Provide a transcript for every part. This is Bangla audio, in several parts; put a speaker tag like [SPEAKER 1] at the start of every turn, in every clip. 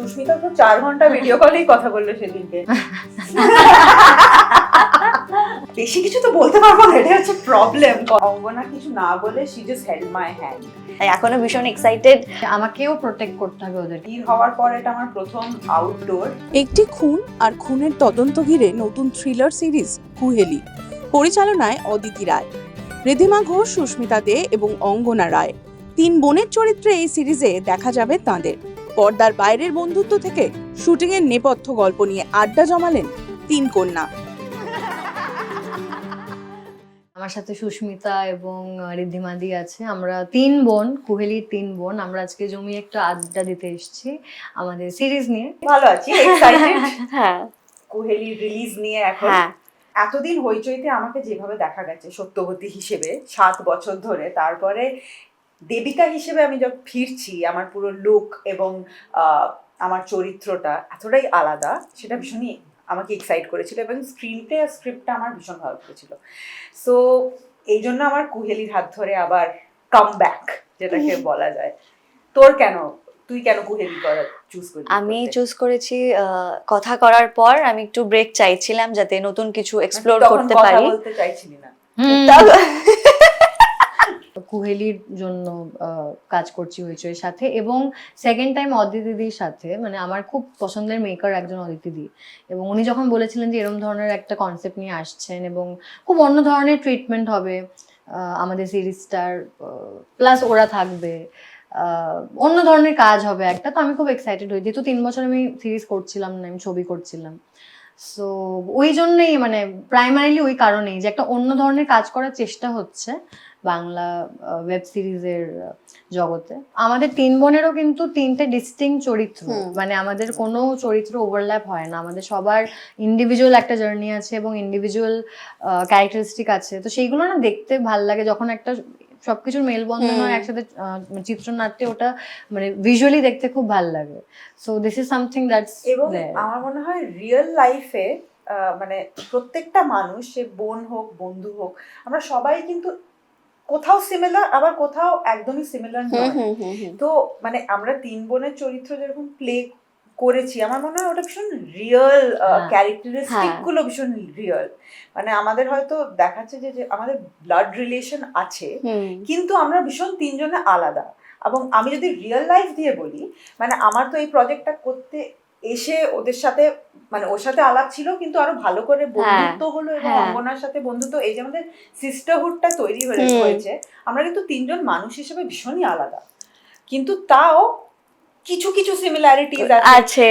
[SPEAKER 1] সুস্মিতা তো 4 ঘন্টা ভিডিও কলেই কথা বললো সেদিনকে। বেশি কিছু তো বলতে পারবো না, এটা হচ্ছে প্রবলেম। অঙ্গনা কিছু না বলে she just held my hand।
[SPEAKER 2] এখনো ভীষণ এক্সাইটেড,
[SPEAKER 3] আমাকেও প্রোটেক্ট করতে হবে ওদের।
[SPEAKER 1] বের হওয়ার পর এটা আমার প্রথম আউটডোর।
[SPEAKER 4] একটি খুন আর খুনের তদন্ত ঘিরে নতুন থ্রিলার সিরিজ কুহেলি, পরিচালনায় অদিতি রায়, ঋদ্ধিমা ঘোষ, সুস্মিতা দে এবং অঙ্গনা রায়। 3 বোনের চরিত্রে এই সিরিজে দেখা যাবে তাঁদের। পর্দার বাইরের বন্ধুত্ব থেকে শুটিংয়ের নেপথ্য গল্প নিয়ে আড্ডা জমালেন 3 কন্যা।
[SPEAKER 3] আমার সাথে সুস্মিতা এবং ঋদ্ধিমা দি আছে। আমরা 3 বোন, কুহেলির 3 বোন। আমরা আজকে জমি একটা আড্ডা দিতে এসেছি আমাদের সিরিজ নিয়ে।
[SPEAKER 1] ভালো আছি, এক্সাইটেড।
[SPEAKER 2] হ্যাঁ
[SPEAKER 1] কুহেলি রিলিজ নিয়ে এখন।
[SPEAKER 2] হ্যাঁ
[SPEAKER 1] এতদিন হইচইতে আমাকে যেভাবে দেখা গেছে সত্যবতী হিসেবে 7 বছর ধরে, তারপরে দেবিকা হিসেবে আমি যখন ফিরছি, আমার পুরো লুক এবং আমার চরিত্রটা এতটাই আলাদা, সেটা ভীষণই আমাকে এক্সাইট করেছিল এবং স্ক্রিনপ্লে আর স্ক্রিপ্টটা আমার ভীষণ ভালো করেছিল। সো এই জন্য আমার কুহেলির হাত ধরে আবার কাম ব্যাক যেটাকে বলা যায়। তোর কেন, তুই কেন কুহেলি করা চুজ করলি?
[SPEAKER 2] আমি চুজ করেছি কথা করার পর আমি একটু ব্রেক চাইছিলাম যাতে নতুন কিছু এক্সপ্লোর করতে পারি।
[SPEAKER 1] বলতে চাইছিলি না?
[SPEAKER 3] কুহেলির জন্য কাজ করছি হইচইয়ের সাথে এবং সেকেন্ড টাইম অদিতি দিদির সাথে। মানে আমার খুব পছন্দের মেকার একজন অদিতি দি, এবং উনি যখন বলেছিলেন যে এরকম ধরনের একটা কনসেপ্ট নিয়ে আসছেন এবং খুব অন্য ধরনের ট্রিটমেন্ট হবে আমাদের সিরিজটার, প্লাস ওরা থাকবে, অন্য ধরনের কাজ হবে একটা, তো আমি খুব এক্সাইটেড হই। যেহেতু 3 বছর আমি সিরিজ করছিলাম না, আমি ছবি করছিলাম। সো ওই জন্যই, মানে প্রাইমারিলি ওই কারণেই যে একটা অন্য ধরনের কাজ করার চেষ্টা হচ্ছে বাংলা ওয়েব সিরিজের জগতে। আমাদের 3 বোনেরও কিন্তু 3টে ডিস্টিংক্ট চরিত্র, মানে আমাদের কোনো চরিত্র ওভারল্যাপ হয় না। আমাদের সবার ইন্ডিভিজুয়াল একটা জার্নি আছে এবং ইন্ডিভিজুয়াল ক্যারেক্টারিস্টিক আছে। তো সেইগুলো না দেখতে ভাল লাগে যখন একটা সবকিছুর মেলবন্ধন হয় একসাথে চিত্রনাট্যে, ওটা মানে ভিজুয়ালি দেখতে খুব ভাল লাগে। So this is something that's.
[SPEAKER 1] এবং আমার মনে হয় রিয়েল লাইফে মানে প্রত্যেকটা মানুষ, সে বোন হোক বন্ধু হোক, আমরা সবাই কিন্তু কোথাও সিমিলার, আবার কোথাও একদমই সিমিলার নয়। তো মানে আমরা 3 বোনের চরিত্র যেরকম প্লে করেছি, আমার মনে হয় ওটা ভীষণ রিয়েল, ক্যারেক্টারিস্টিক গুলো ভীষণ রিয়েল। মানে আমাদের হয়তো দেখাচ্ছে যে আমাদের ব্লাড রিলেশন আছে, কিন্তু আমরা ভীষণ 3 জনে আলাদা। এবং আমি যদি রিয়েল লাইফ দিয়ে বলি, মানে আমার তো এই প্রজেক্টটা করতে এসে ওদের সাথে, মানে ওর সাথে আলাপ ছিল, কিন্তু আরো ভালো করে বন্ধুত্ব হলো এবং অঙ্গনার সাথে বন্ধুত্ব, এই যে আমাদের সিস্টারহুডটা তৈরি হয়েছে। আমরা কিন্তু 3 জন মানুষ হিসেবে ভীষণই আলাদা, কিন্তু তাও কিছু কিছু সিমিলারিটিজ
[SPEAKER 2] আছে,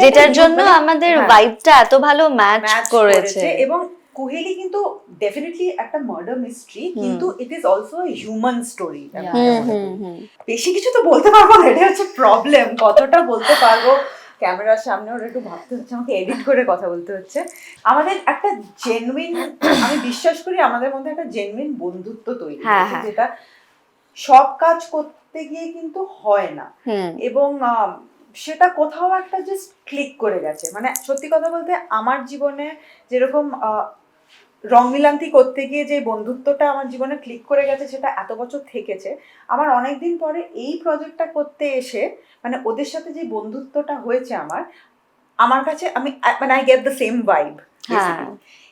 [SPEAKER 2] যেটার জন্য আমাদের ভাইবটা এত ভালো ম্যাচ করেছে।
[SPEAKER 1] এবং কুহেলি কিন্তু ডেফিনেটলি একটা মার্ডার মিস্ট্রি, কিন্তু it is also a human story. বেশি কিছু তো বলতে পারবো না, এটা হচ্ছে প্রবলেম। কতটা বলতে পারবো ক্যামেরার সামনে, ওটা একটু ভাবতে হচ্ছে, আমাকে এডিট করে কথা বলতে হচ্ছে। আমাদের একটা জেনুইন, আমি বিশ্বাস করি আমাদের মধ্যে একটা জেনুইন বন্ধুত্ব তৈরি হয়েছে, যেটা সব কাজ করতে গিয়ে কিন্তু হয় না, এবং সেটা কোথাও একটা জাস্ট ক্লিক করে গেছে। মানে সত্যি কথা বলতে আমার জীবনে যেরকম রং মিলান্তি করতে গিয়ে যে বন্ধুত্বটা আমার জীবনে ক্লিক করে গেছে, সেটা এত বছর থেকেছে। আমার অনেকদিন পরে এই প্রজেক্টটা করতে এসে, মানে ওদের সাথে যে বন্ধুত্বটা হয়েছে আমার কাছে, আমি মানে I get the same vibe.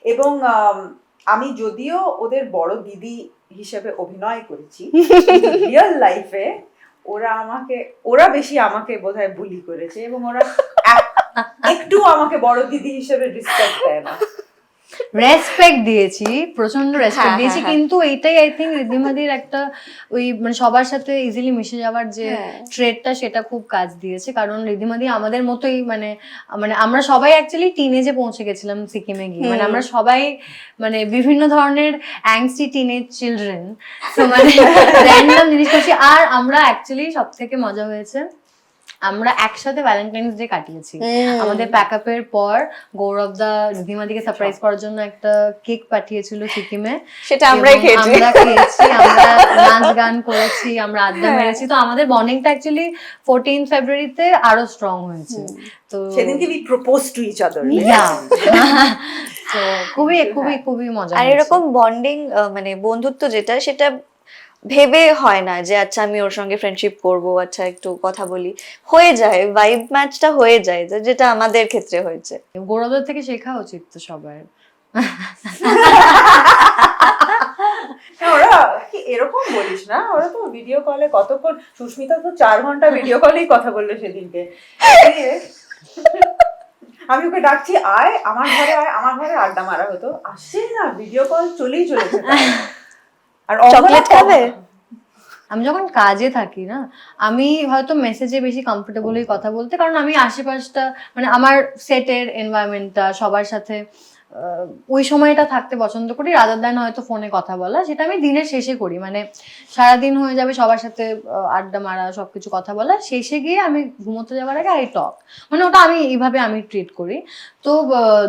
[SPEAKER 1] এবং আমি যদিও ওদের বড় দিদি হিসেবে অভিনয় করেছি, রিয়েল লাইফে ওরা বেশি আমাকে বোধহয় বুলি করেছে, এবং ওরা একটু আমাকে বড় দিদি হিসেবে রেসপেক্ট দেয় না।
[SPEAKER 3] রেসপেক্ট দিয়েছি, প্রচন্ড রেসপেক্ট দিয়েছি, কিন্তু এইটাই আই থিঙ্ক ঋদ্ধিমাদির একটা ওই মানে সবার সাথে ইজিলি মিশে যাওয়ার যে ট্রেডটা, সেটা খুব কাজ দিয়েছে। কারণ ঋদ্ধিমাদি আমাদের মতোই, মানে আমরা সবাই অ্যাকচুয়ালি টিনেজে পৌঁছে গেছিলাম সিকিমে গিয়ে। মানে আমরা সবাই মানে বিভিন্ন ধরনের অ্যাংস্টি টিনেজ চিলড্রেন, তো মানে র্যান্ডম জিনিস করছি। আর আমরা অ্যাকচুয়ালি সব থেকে মজা হয়েছে, আমরা একসাথে ভ্যালেন্টাইন্স ডে কাটিয়েছি। আমাদের প্যাকআপের পর গৌরব দা ঋদ্ধিমাদিকে সারপ্রাইজ করার জন্য একটা কেক পাঠিয়েছিল সিকিমে,
[SPEAKER 2] সেটা আমরা খেয়েছি,
[SPEAKER 3] আমরা নাচ গান করেছি, আমরা আড্ডা মেরেছি। তো আমাদের বন্ডিংটা অ্যাকচুয়ালি 14 ফেব্রুয়ারিতে আরো স্ট্রং হয়েছে। তো
[SPEAKER 1] সেদিনকে we propose to each other.
[SPEAKER 3] তো খুবই খুবই খুবই মজা।
[SPEAKER 2] আর এরকম বন্ডিং, মানে বন্ধুত্ব যেটা, সেটা ভেবে হয় না যে আচ্ছা আমি ওর সঙ্গে ফ্রেন্ডশিপ করব, আচ্ছা একটু কথা বলি, হয়ে যায়, ভাইব ম্যাচটা হয়ে যায়, যেটা আমাদের ক্ষেত্রে হয়েছে।
[SPEAKER 3] গৌরবদের থেকে শেখা উচিত তো সবার।
[SPEAKER 1] ওরা কি এরকম বলিস না, ওরা তো ভিডিও কলে কতক্ষণ, সুস্মিতা তো 4 ঘন্টা ভিডিও কলেই কথা বললো সেদিনকে। আমি ওকে ডাকছি আয় আমার ঘরে, আয় আমার ঘরে, আড্ডা মারা হতো, আসছেই না, ভিডিও কল চলেই চলেছে। আর
[SPEAKER 2] চকলেট খাবে?
[SPEAKER 3] আমি যখন কাজে থাকি না, আমি হয়তো মেসেজে বেশি কমফোর্টেবলই কথা বলতে, কারণ আমি আশেপাশটা মানে আমার সেটের এনভায়রনমেন্টটা সবার সাথে ওই সময়টা থাকতে পছন্দ করি, রাদার দ্যান হয়তো ফোনে কথা বলা, সেটা আমি দিনের শেষে করি। মানে সারাদিন হয়ে যাবে সবার সাথে আড্ডা মারা, সবকিছু কথা বলা, শেষে গিয়ে আমি ঘুমোতে যাওয়ার আগে আই টক, মানে ওটা আমি এইভাবে আমি ট্রিট করি। তো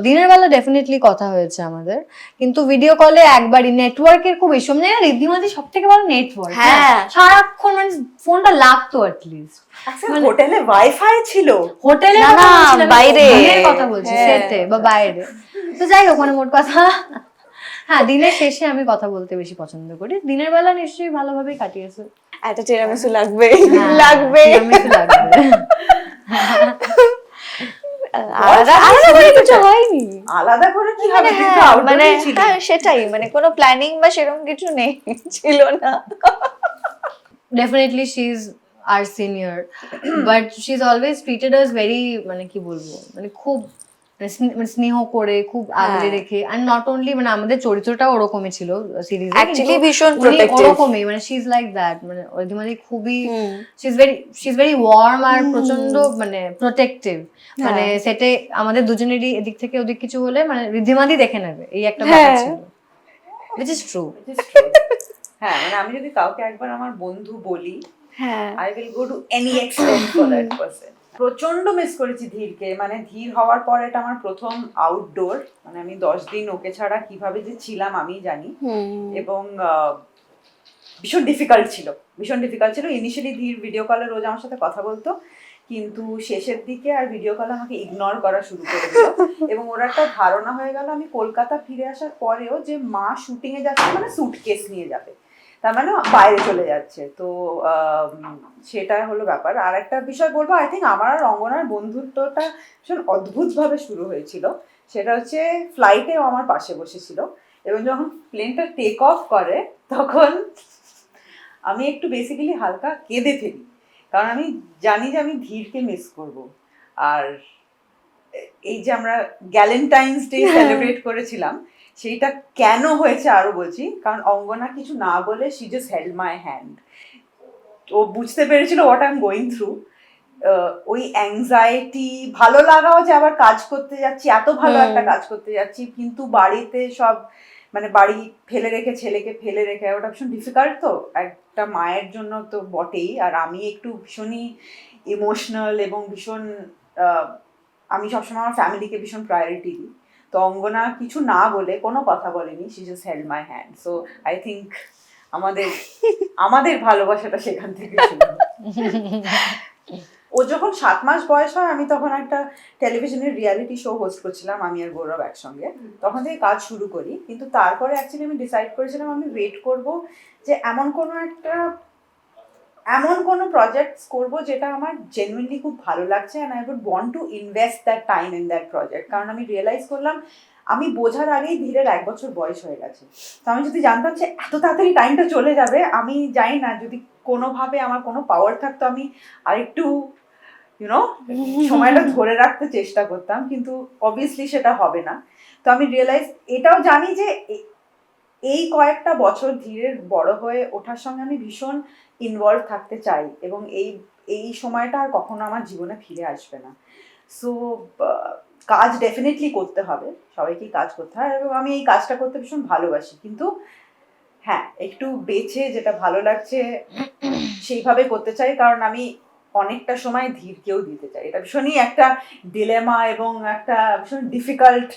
[SPEAKER 3] দিনের বেলা ডেফিনেটলি কথা হয়েছে আমাদের, কিন্তু ভিডিও কলে একবারই, নেটওয়ার্কের খুব ইস্যু। মানে ঋদ্ধিমাদি সব থেকে বড় নেটওয়ার্ক,
[SPEAKER 2] হ্যাঁ
[SPEAKER 3] সারাক্ষণ মানে ফোনটা লাগতো অ্যাটলিস্ট।
[SPEAKER 1] হোটেলে ওয়াইফাই ছিল,
[SPEAKER 3] হোটেলে
[SPEAKER 2] না, না, বাইরে।
[SPEAKER 3] দিনের কথা বলছি, সেটে বা বাইরে। তো যাই হোক, মানে মোট কথা, হ্যাঁ দিনের শেষে আমি কথা বলতে বেশি পছন্দ করি। দিনের বেলা নিশ্চয়ই ভালোভাবেই কাটিয়েছে।
[SPEAKER 2] একটা টিরামিসু লাগবে,
[SPEAKER 3] হ্যাঁ,
[SPEAKER 2] লাগবে।
[SPEAKER 3] টিরামিসু লাগবে।
[SPEAKER 2] আলাদা আলাদা করে কিছু হয়নি।
[SPEAKER 1] আলাদা করে কি হবে, তুই তো
[SPEAKER 2] হ্যাঁ,
[SPEAKER 1] outdoor
[SPEAKER 2] মানে
[SPEAKER 1] এই ছিলি।
[SPEAKER 2] হ্যাঁ সেটাই, মানে কোনো প্ল্যানিং বা সেরকম কিছু নেই, ছিল না।
[SPEAKER 3] Definitely she's our senior, but she's always treated us very, মানে কি বলবো, মানে খুব মানে স্নেহ করে, খুব আগলে
[SPEAKER 2] হ্যাঁ।
[SPEAKER 3] রেখে। আর নট অনলি মানে আমাদের চরিত্রটাও ওরকমই ছিল সিরিজে,
[SPEAKER 2] Actually ভীষণ protective।
[SPEAKER 3] ওরকমই, মানে শি ইজ লাইক দ্যাট, মানে ঋদ্ধিমাদি খুবই শি ইজ ভেরি ওয়ার্ম আর প্রচন্ড মানে প্রোটেক্টিভ। মানে সেটে আমাদের দুজনেরই এদিক থেকে ওদিক কিছু হলে মানে ঋদ্ধিমাদি দেখে নেবে, এই একটা ব্যাপার ছিল, which is true.
[SPEAKER 1] It is true. হ্যাঁ, মানে আমি যদি কাউকে একবার আমার বন্ধু বলি,
[SPEAKER 2] হ্যাঁ
[SPEAKER 1] I will go to any extent for that person. প্রচন্ড মিস করেছি ধীরকে, মানে ধীর হওয়ার পর এটা আমার প্রথম আউটডোর, মানে আমি 10 দিন ওকে ছাড়া কিভাবে যে ছিলাম আমি জানি। এবং ভীষণ ডিফিকাল্ট ছিল, ভীষণ ডিফিকাল্ট ছিল। ইনিশিয়ালি ধীর ভিডিও কলে রোজ আমার সাথে কথা বলতো, কিন্তু শেষের দিকে আর ভিডিও কলে আমাকে ইগনোর করা শুরু করে দিল। এবং ওর একটা ধারণা হয়ে গেল আমি কলকাতা ফিরে আসার পরেও যে মা শুটিং এ যাচ্ছে মানে সুটকেস নিয়ে যাবে, তার মানে বাইরে চলে যাচ্ছে। তো সেটা হলো ব্যাপার। আর একটা বিষয় বলবো, আই থিঙ্ক আমার আর অঙ্গনার বন্ধুত্বটা ভীষণ অদ্ভুতভাবে শুরু হয়েছিল। সেটা হচ্ছে ফ্লাইটেও আমার পাশে বসেছিল, এবং যখন প্লেনটা টেক অফ করে তখন আমি একটু বেসিক্যালি হালকা কেঁদে ফেলি, কারণ আমি জানি যে আমি ধীরকে মিস করব। আর এই যে আমরা গ্যালেন্টাইন্স ডে সেলিব্রেট করেছিলাম, সেইটা কেন হয়েছে আরো বলছি, কারণ অঙ্গনা কিছু না বলে she just held my hand. ও বুঝতে পেরেছিল what I am going through. ওই অ্যাংজাইটি, ভালো লাগাও যে আবার কাজ করতে যাচ্ছি, এত ভালো একটা কাজ করতে যাচ্ছি, কিন্তু বাড়িতে সব মানে বাড়ি ফেলে রেখে, ছেলেকে ফেলে রেখে, ওটা ভীষণ ডিফিকাল্ট। তো একটা মায়ের জন্য তো বটেই। আর আমি একটু ভীষণই ইমোশনাল এবং ভীষণ আমি সবসময় আমার ফ্যামিলিকে ভীষণ প্রায়োরিটি দিই। তো অঙ্গনা কিছু না বলে, কোনো কথা বলেনি, she just held my hand. So I think আমাদের ভালোবাসাটা সেখান থেকে ছিল। ও যখন 7 মাস বয়স হয়, আমি তখন একটা টেলিভিশনের রিয়ালিটি শো হোস্ট করছিলাম, আমি আর গৌরব একসঙ্গে। তখন থেকে কাজ শুরু করি, কিন্তু তারপরে অ্যাকচুয়ালি আমি ডিসাইড করেছিলাম আমি ওয়েট করব যে এমন কোনো প্রজেক্টস করব যেটা আমার জেনুইনলি খুব ভালো লাগছে, and I would want to invest that time in that project. কারণ আমি রিয়েলাইজ করলাম আমি বোঝার আগেই ধীরের 1 বছর বয়স হয়ে গেছে। তো আমি যদি জানতাম যে এত তাড়াতাড়ি টাইমটা চলে যাবে, আমি জানি না যদি কোনোভাবে আমার কোনো পাওয়ার থাকতো আমি আরেকটু সময়টা ধরে রাখতে চেষ্টা করতাম, কিন্তু অবভিয়াসলি সেটা হবে না। তো আমি রিয়েলাইজ এটাও জানি যে এই কয়েকটা বছর ধীরের বড় হয়ে ওঠার সঙ্গে আমি ভীষণ ইনভলভ থাকতে চাই, এবং এই সময়টা আর কখনো আমার জীবনে ফিরে আসবে না। সো কাজ ডেফিনেটলি করতে হবে, সবাইকেই কাজ করতে হয়, এবং আমি এই কাজটা করতে ভীষণ ভালোবাসি। কিন্তু হ্যাঁ, একটু বেছে যেটা ভালো লাগছে সেইভাবে করতে চাই, কারণ আমি অনেকটা সময় ধীরকেও দিতে চাই। এটা ভীষণই একটা ডিলেমা এবং একটা ভীষণ ডিফিকাল্ট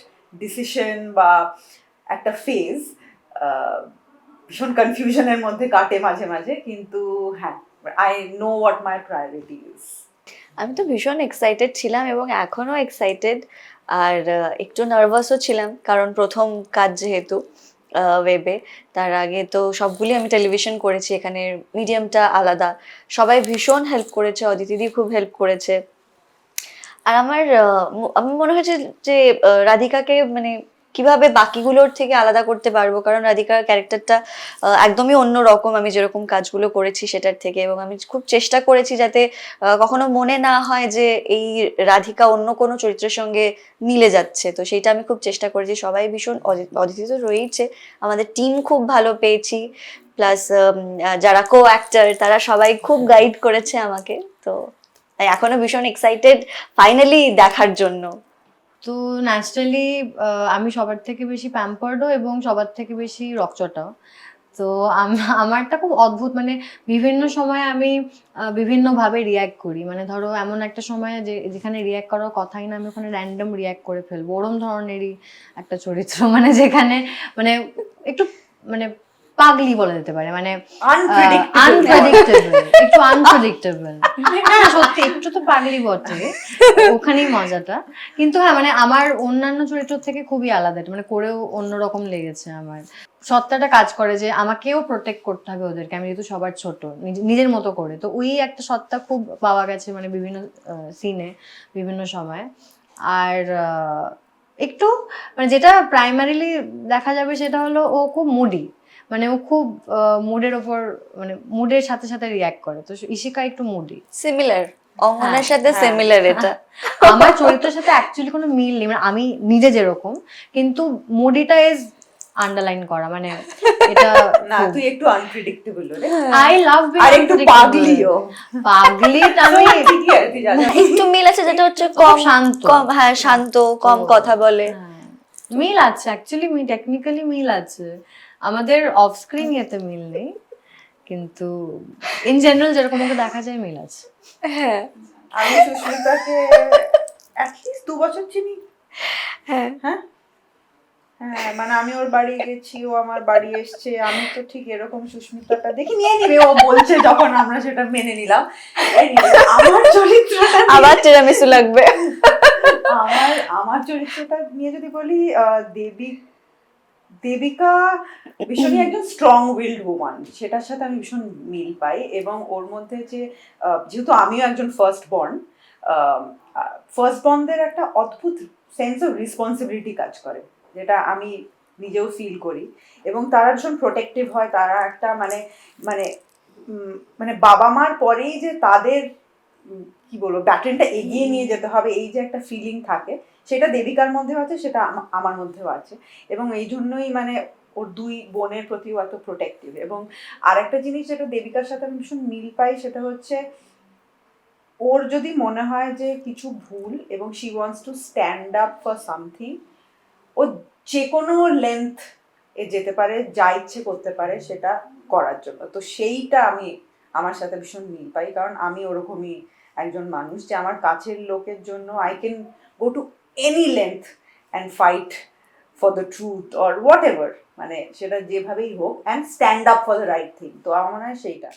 [SPEAKER 1] ডিসিশন বা একটা ফেজ, ভীষণ কনফিউশনের মধ্যে কাটে মাঝে মাঝে। কিন্তু হ্যাঁ, I know what my priority is.
[SPEAKER 2] আমি তো ভীষণ এক্সাইটেড ছিলাম এবং এখনো এক্সাইটেড, আর একটু নার্ভাসও ছিলাম, কারণ প্রথম কাজ যেহেতু। ওয়েবে। তার আগে তো সবগুলি আমি টেলিভিশন করেছি, এখানে মিডিয়ামটা আলাদা। সবাই ভীষণ হেল্প করেছে, অদিতি দি খুব হেল্প করেছে। আর আমার মনে হয়েছে যে রাধিকাকে মানে কিভাবে বাকিগুলোর থেকে আলাদা করতে পারবো, কারণ রাধিকার ক্যারেক্টারটা একদমই অন্য রকম আমি যেরকম কাজগুলো করেছি সেটার থেকে। এবং আমি খুব চেষ্টা করেছি যাতে কখনো মনে না হয় যে এই রাধিকা অন্য কোনো চরিত্রের সঙ্গে মিলে যাচ্ছে। তো সেইটা আমি খুব চেষ্টা করেছি। সবাই ভীষণ, অদিতি তো রয়েইছে, আমাদের টিম খুব ভালো পেয়েছি, প্লাস যারা কো অ্যাক্টর তারা সবাই খুব গাইড করেছে আমাকে। তো এখনো ভীষণ এক্সাইটেড ফাইনালি দেখার জন্য।
[SPEAKER 3] তো ন্যাচারালি আমি সবার থেকে বেশি প্যাম্পার্ডও এবং সবার থেকে বেশি রকচটাও। তো আমারটা খুব অদ্ভুত, মানে বিভিন্ন সময় আমি বিভিন্নভাবে রিয়্যাক্ট করি। মানে ধরো এমন একটা সময় যেখানে রিয়্যাক্ট করার কথাই না, আমি ওখানে র্যান্ডম রিয়্যাক্ট করে ফেলবো, ওরম ধরনেরই একটা চরিত্র। মানে যেখানে মানে একটু মানে পাগলি বলা যেতে পারে, মানে আনপ্রেডিক্টেবল, একটু আনপ্রেডিক্টেবল। সত্যি একটু তো পাগলি বটে, ওখানেই মজাটা। কিন্তু হ্যাঁ, মানে আমার অন্যান্য চরিত্র থেকে খুবই আলাদা, মানে করেও অন্যরকম লেগেছে আমার। সত্তাটা কাজ করে যে আমাকেও প্রোটেক্ট করতে হবে ওদেরকে, আমি যেহেতু সবার ছোট, নিজের মতো করে। তো ওই একটা সত্তা খুব পাওয়া গেছে মানে বিভিন্ন সিনে বিভিন্ন সময়। আর একটু মানে যেটা প্রাইমারিলি দেখা যাবে সেটা হলো ও খুব মুডি, মানে ও খুব মুডের ওপর, মানে মুডের সাথে সাথে রিয়্যাক্ট করে। তো ইশিকা একটু মুডি,
[SPEAKER 2] সিমিলার, অঙ্গনার সাথে সিমিলার এটা।
[SPEAKER 3] আমার চরিত্রের সাথে অ্যাকচুয়ালি কোনো মিল নেই, মানে আমি নিজে যেরকম, কিন্তু মুডিটা ইজ আন্ডারলাইন করা, মানে এটা
[SPEAKER 1] না তুই একটু আনপ্রেডিক্টেবল রে।
[SPEAKER 3] আই লাভ বিং,
[SPEAKER 1] আর একটু পাগলিও।
[SPEAKER 3] পাগলি আমি
[SPEAKER 1] ঠিকই আর কি জানো।
[SPEAKER 2] একটু মিল আছে, যেটা হচ্ছে কম
[SPEAKER 3] শান্ত।
[SPEAKER 2] কম, হ্যাঁ শান্ত, কম কথা বলে।
[SPEAKER 3] মিল আছে অ্যাকচুয়ালি, টেকনিক্যালি মিল আছে, আমাদের অফ স্ক্রিন ইয়েতে মিল নেই, কিন্তু ইন জেনারেল যেরকম ওকে দেখা যায় মিল আছে।
[SPEAKER 2] হ্যাঁ
[SPEAKER 1] আমি সুস্মিতাকে অ্যাটলিস্ট 2 বছর চিনি।
[SPEAKER 2] হ্যাঁ
[SPEAKER 1] হ্যাঁ হ্যাঁ, মানে আমি ওর বাড়ি গেছি, ও আমার বাড়ি এসছে, আমি তো ঠিক এরকম সুস্মিতাটা দেখি নিয়ে নিবে, ও বলছে যখন আমরা সেটা মেনে নিলাম। আমার চরিত্রটা
[SPEAKER 2] আবার টিরামিসু লাগবে।
[SPEAKER 1] আমার চরিত্রটা নিয়ে যদি বলি, দেবিকা ভীষণই একজন স্ট্রং উইলড ওম্যান, সেটার সাথে আমি ভীষণ মিল পাই। এবং ওর মধ্যে যে যেহেতু আমিও একজন ফার্স্ট বর্নদের একটা অদ্ভুত সেন্স অফ রেসপন্সিবিলিটি কাজ করে, যেটা আমি নিজেও ফিল করি। এবং তারা ভীষণ প্রোটেক্টিভ হয়, তারা একটা মানে মানে মানে বাবা মার পরেই যে তাদের কি বলবো ব্যাটনটা এগিয়ে নিয়ে যেতে হবে, এই যে একটা ফিলিং থাকে, সেটা দেবিকার মধ্যেও আছে, সেটা আমার মধ্যেও আছে। এবং এই জন্যই মানে ওর 2 বোনের প্রতিও এত প্রোটেক্টিভ। এবং আরেকটা জিনিস যেটা দেবিকার সাথে আমি ভীষণ মিল পাই, সেটা হচ্ছে ওর যদি মনে হয় যে কিছু ভুল এবং she wants to stand up for something, ও যে কোনো লেন্থ এ যেতে পারে, যা ইচ্ছে করতে পারে সেটা করার জন্য। তো সেইটা আমি আমার সাথে ভীষণ মিল পাই, কারণ আমি ওরকমই একজন মানুষ যে আমার কাছের লোকের জন্য I can go to any length and fight for the truth or what ever, মানে সেটা যেভাবেই হোক, and stand up for the right thing. তো আমার মনে হয় সেইটা।